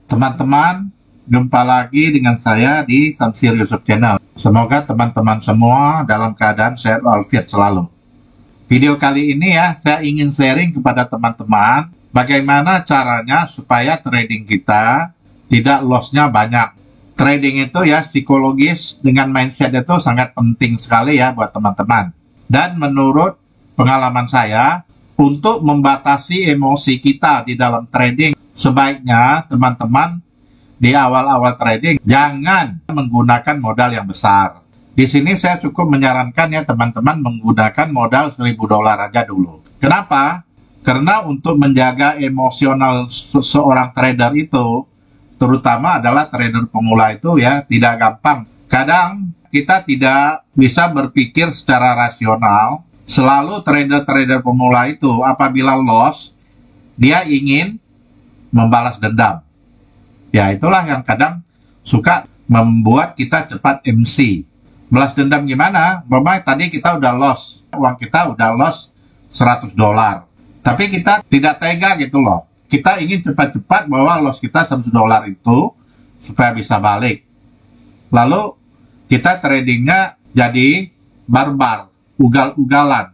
Teman-teman, jumpa lagi dengan saya di Tamsir Yusuf Channel. Semoga teman-teman semua dalam keadaan sehat walafiat selalu. Video kali ini saya ingin sharing kepada teman-teman bagaimana caranya supaya trading kita tidak loss-nya banyak. Trading itu psikologis dengan mindset itu sangat penting sekali buat teman-teman. Dan menurut pengalaman saya, untuk membatasi emosi kita di dalam trading, sebaiknya teman-teman di awal-awal trading jangan menggunakan modal yang besar. Di sini saya cukup menyarankan teman-teman menggunakan modal $1.000 aja dulu. Kenapa? Karena untuk menjaga emosional seorang trader itu, terutama adalah trader pemula itu tidak gampang. Kadang kita tidak bisa berpikir secara rasional. Selalu trader-trader pemula itu apabila loss, dia ingin membalas dendam. Itulah yang kadang suka membuat kita cepat MC. Balas dendam gimana? Tadi kita udah loss, uang kita udah loss $100. Tapi kita tidak tega gitu loh. Kita ingin cepat-cepat bahwa loss kita $100 itu supaya bisa balik. Lalu kita tradingnya jadi barbar, ugal-ugalan.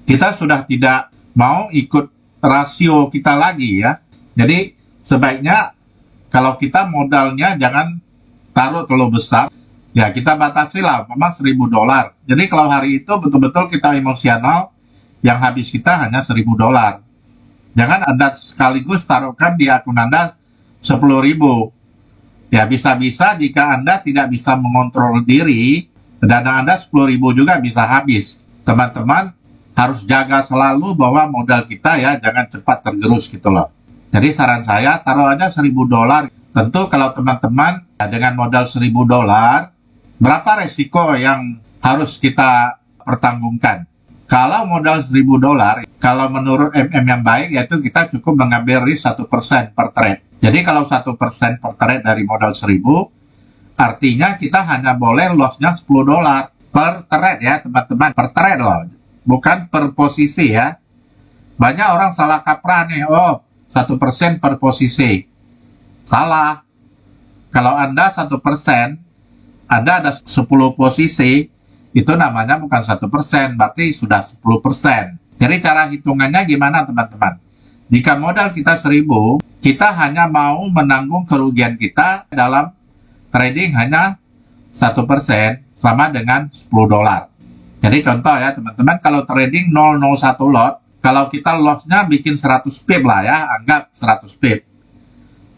Kita sudah tidak mau ikut rasio kita lagi Jadi sebaiknya kalau kita modalnya jangan taruh terlalu besar. Kita batasilah, memang $1.000. Jadi kalau hari itu betul-betul kita emosional, yang habis kita hanya $1.000. Jangan Anda sekaligus taruhkan di akun Anda 10.000. Bisa-bisa jika Anda tidak bisa mengontrol diri, dana Anda 10.000 juga bisa habis. Teman-teman harus jaga selalu bahwa modal kita jangan cepat tergerus gitu loh. Jadi saran saya taruh aja $1.000. Tentu kalau teman-teman dengan modal $1.000, berapa resiko yang harus kita pertanggungkan? Kalau modal $1.000, kalau menurut yang baik yaitu kita cukup mengambil risk 1% per trade. Jadi kalau 1% per trade dari modal 1.000, artinya kita hanya boleh loss-nya $10 per trade teman-teman. Per trade loh, bukan per posisi Banyak orang salah kaprah nih, 1% per posisi. Salah. Kalau Anda 1%, Anda ada 10 posisi, itu namanya bukan 1%, berarti sudah 10%. Jadi cara hitungannya gimana teman-teman? Jika modal kita 1.000, kita hanya mau menanggung kerugian kita dalam trading hanya 1%, sama dengan $10. Jadi contoh teman-teman, kalau trading 001 lot, kalau kita loss-nya bikin 100 pip lah anggap 100 pip.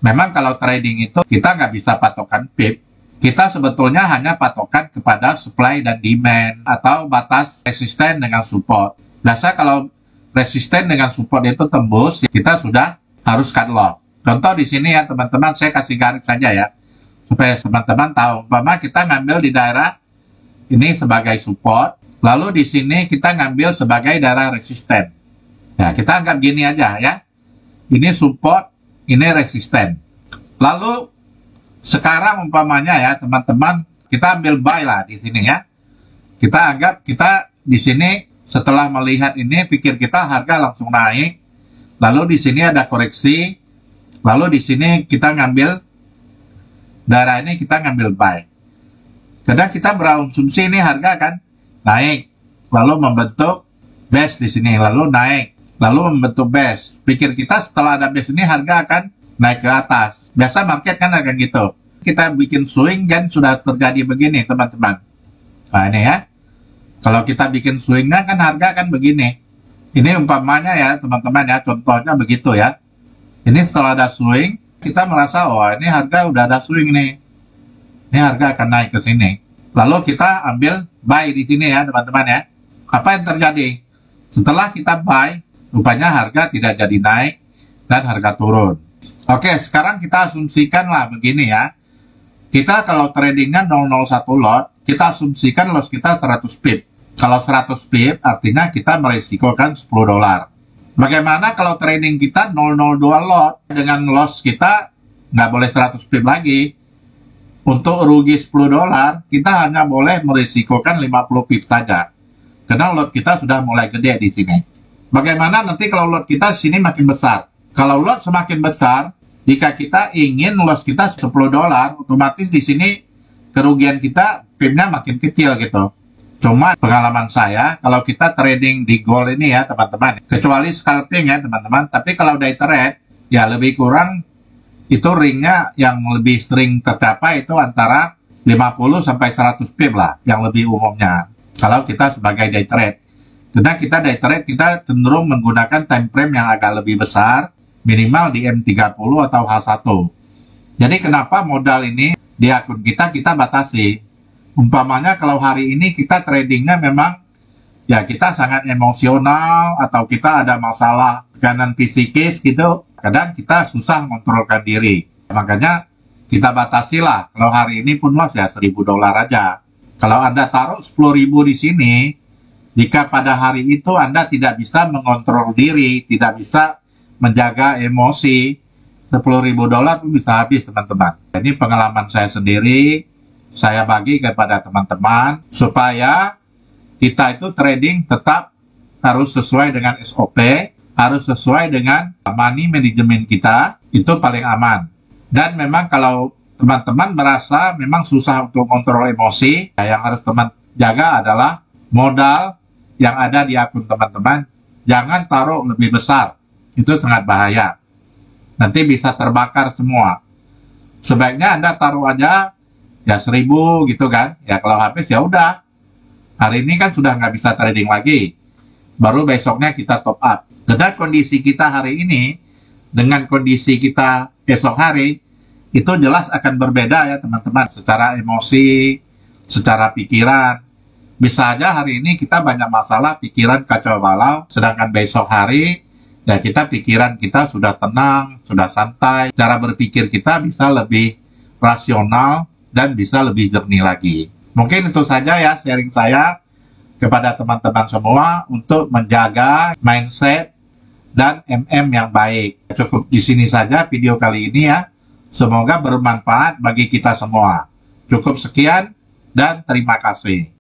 Memang kalau trading itu kita nggak bisa patokan pip. Kita sebetulnya hanya patokan kepada supply dan demand atau batas resisten dengan support. Biasa kalau resisten dengan support itu tembus, kita sudah harus cut loss. Contoh di sini teman-teman, saya kasih garis saja supaya teman-teman tahu. Umpama kita ngambil di daerah ini sebagai support, lalu di sini kita ngambil sebagai daerah resisten. Kita anggap gini aja Ini support, ini resisten. Lalu sekarang umpamanya teman-teman, kita ambil buy lah di sini Kita anggap kita di sini setelah melihat ini, pikir kita harga langsung naik. Lalu di sini ada koreksi. Lalu di sini kita ngambil daerah ini, kita ngambil buy. Kadang kita berasumsi ini harga kan naik, lalu membentuk base di sini, lalu naik, lalu membentuk base. Pikir kita setelah ada base ini harga akan naik ke atas. Biasa market kan akan gitu. Kita bikin swing kan sudah terjadi begini teman-teman. Nah ini kalau kita bikin swingnya kan harga kan begini. Ini umpamanya teman-teman contohnya begitu Ini setelah ada swing, kita merasa ini harga udah ada swing nih. Ini harga akan naik ke sini. Lalu kita ambil buy di sini teman-teman Apa yang terjadi? Setelah kita buy, rupanya harga tidak jadi naik dan harga turun. Oke, sekarang kita asumsikanlah begini Kita kalau tradingnya 001 lot, kita asumsikan loss kita 100 pip. Kalau 100 pip, artinya kita meresikokan $10. Bagaimana kalau trading kita 002 lot, dengan loss kita nggak boleh 100 pip lagi. Untuk rugi $10, kita hanya boleh merisikokan 50 pip saja. Karena lot kita sudah mulai gede di sini. Bagaimana nanti kalau lot kita sini makin besar? Kalau lot semakin besar, Jika kita ingin loss kita $10, otomatis di sini kerugian kita PIM-nya makin kecil gitu. Cuma pengalaman saya, kalau kita trading di gold ini ya teman-teman, kecuali scalping ya teman-teman, tapi kalau day trade, ya lebih kurang itu ringnya yang lebih sering tercapai itu antara 50 sampai 100 pip lah, yang lebih umumnya. Kalau kita sebagai day trade. Karena kita day trade, kita cenderung menggunakan time frame yang agak lebih besar, minimal di M30 atau H1. Jadi kenapa modal ini di akun kita batasi? Umpamanya kalau hari ini kita tradingnya memang ya kita sangat emosional atau kita ada masalah tekanan psikis gitu, kadang kita susah mengontrolkan diri. Makanya kita batasi lah. Kalau hari ini pun loss ya $1.000 aja. Kalau Anda taruh 10.000 di sini, jika pada hari itu Anda tidak bisa mengontrol diri, tidak bisa menjaga emosi, $10.000 pun bisa habis teman-teman. Ini pengalaman saya sendiri. Saya bagi kepada teman-teman supaya kita itu trading tetap harus sesuai dengan SOP, harus sesuai dengan money management kita, itu paling aman. Dan memang kalau teman-teman merasa memang susah untuk kontrol emosi, yang harus teman jaga adalah modal yang ada di akun teman-teman, jangan taruh lebih besar, itu sangat bahaya. Nanti bisa terbakar semua. Sebaiknya Anda taruh aja ya 1.000 gitu kan, ya kalau habis ya udah, hari ini kan sudah nggak bisa trading lagi, baru besoknya kita top up. Karena kondisi kita hari ini dengan kondisi kita esok hari itu jelas akan berbeda ya teman-teman, secara emosi, secara pikiran. Bisa aja hari ini kita banyak masalah, pikiran kacau balau, sedangkan besok hari ya pikiran kita sudah tenang, sudah santai, cara berpikir kita bisa lebih rasional dan bisa lebih jernih lagi. Mungkin itu saja ya sharing saya kepada teman-teman semua untuk menjaga mindset dan MM yang baik. Cukup di sini saja video kali ini ya. Semoga bermanfaat bagi kita semua. Cukup sekian dan terima kasih.